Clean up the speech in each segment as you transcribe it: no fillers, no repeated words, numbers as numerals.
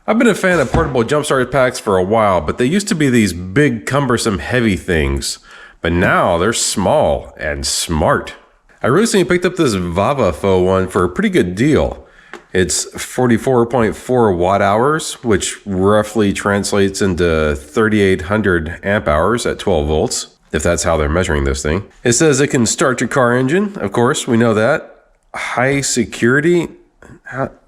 I've been a fan of portable jumpstart packs for a while, but they used to be these big, cumbersome, heavy things. But now they're small and smart. I recently picked up this VAVOFO one for a pretty good deal. It's 44.4 watt hours, which roughly translates into 3,800 amp hours at 12 volts, if that's how they're measuring this thing. It says it can start your car engine. Of course, we know that. High security?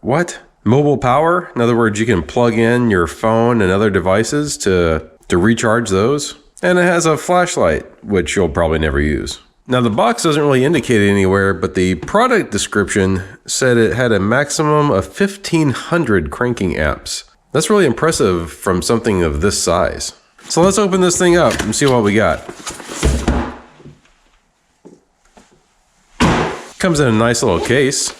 What? Mobile power? In other words, you can plug in your phone and other devices to recharge those. And it has a flashlight, which you'll probably never use. Now the box doesn't really indicate it anywhere, but the product description said it had a maximum of 1,500 cranking amps. That's really impressive from something of this size. So let's open this thing up and see what we got. Comes in a nice little case.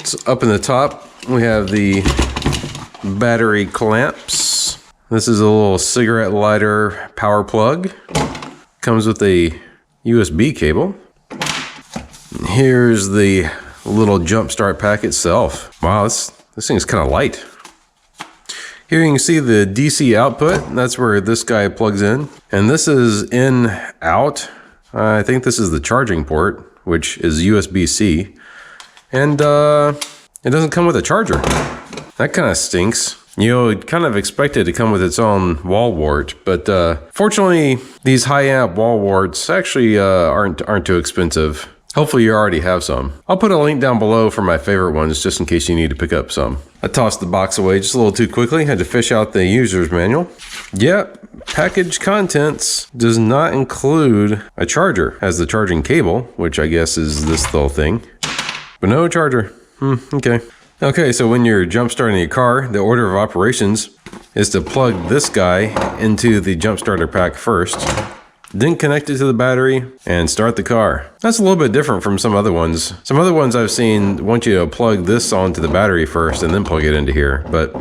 So up in the top, we have the battery clamps. This is a little cigarette lighter power plug. Comes with a USB cable. Here's the little jump start pack itself. Wow, this thing's kind of light. Here you can see the DC output. That's where this guy plugs in. And this is in, out. I think this is the charging port, which is USB-C. And it doesn't come with a charger. That kind of stinks. You'd kind of expect it to come with its own wall wart, but fortunately, these high amp wall warts actually aren't too expensive. Hopefully you already have some. I'll put a link down below for my favorite ones, just in case you need to pick up some. I tossed the box away just a little too quickly. Had to fish out the user's manual. Yep, package contents does not include a charger. Has the charging cable, which I guess is this little thing, but no charger. Okay. Okay, so when you're jump starting your car, the order of operations is to plug this guy into the jump starter pack first, then connect it to the battery and start the car. That's a little bit different from some other ones. Some other ones I've seen want you to plug this onto the battery first and then plug it into here, but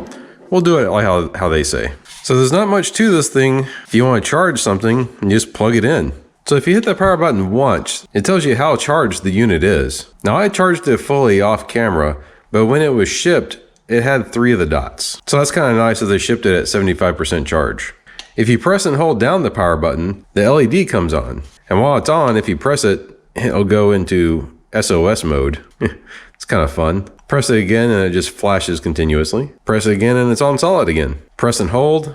we'll do it like how they say. So there's not much to this thing. If you want to charge something, you just plug it in. So if you hit the power button once, it tells you how charged the unit is. Now I charged it fully off camera, but when it was shipped, it had 3 of the dots. So that's kind of nice that they shipped it at 75% charge. If you press and hold down the power button, the LED comes on. And while it's on, if you press it, it'll go into SOS mode. It's kind of fun. Press it again and it just flashes continuously. Press it again and it's on solid again. Press and hold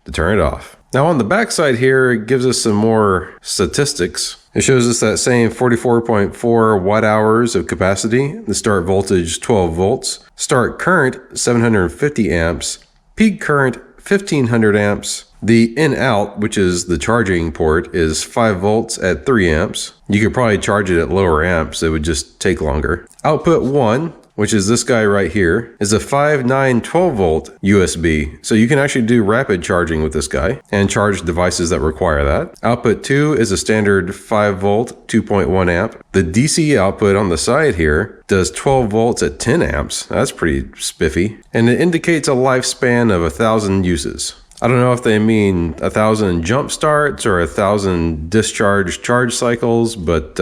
to turn it off. Now on the back side here, it gives us some more statistics. It shows us that same 44.4 watt hours of capacity, the start voltage 12 volts, start current 750 amps, peak current 1500 amps, the in-out, which is the charging port, is 5 volts at 3 amps. You could probably charge it at lower amps, it would just take longer. Output 1, which is this guy right here, is a 5,912 volt USB. So you can actually do rapid charging with this guy and charge devices that require that. Output 2 is a standard 5 volt, 2.1 amp. The DC output on the side here does 12 volts at 10 amps. That's pretty spiffy. And it indicates a lifespan of 1,000 uses. I don't know if they mean 1,000 jump starts or 1,000 discharge charge cycles, but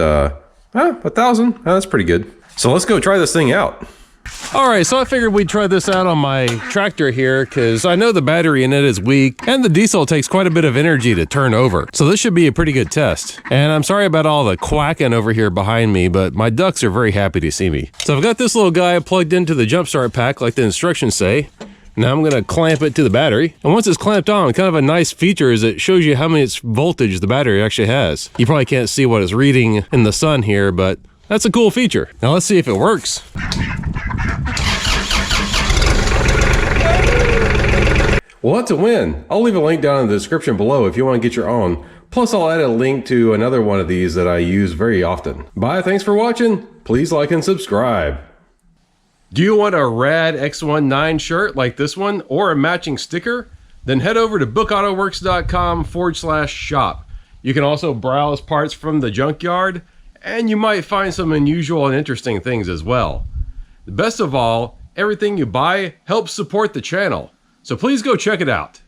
1,000, that's pretty good. So let's go try this thing out. All right, so I figured we'd try this out on my tractor here because I know the battery in it is weak and the diesel takes quite a bit of energy to turn over. So this should be a pretty good test. And I'm sorry about all the quacking over here behind me, but my ducks are very happy to see me. So I've got this little guy plugged into the jump start pack like the instructions say. Now I'm gonna clamp it to the battery. And once it's clamped on, kind of a nice feature is it shows you how much voltage the battery actually has. You probably can't see what it's reading in the sun here, but that's a cool feature. Now let's see if it works. Well, that's a win. I'll leave a link down in the description below if you want to get your own. Plus, I'll add a link to another one of these that I use very often. Bye, thanks for watching. Please like and subscribe. Do you want a rad X19 shirt like this one or a matching sticker? Then head over to bookautowerks.com/shop. You can also browse parts from the junkyard, and you might find some unusual and interesting things as well. The best of all, everything you buy helps support the channel, so please go check it out.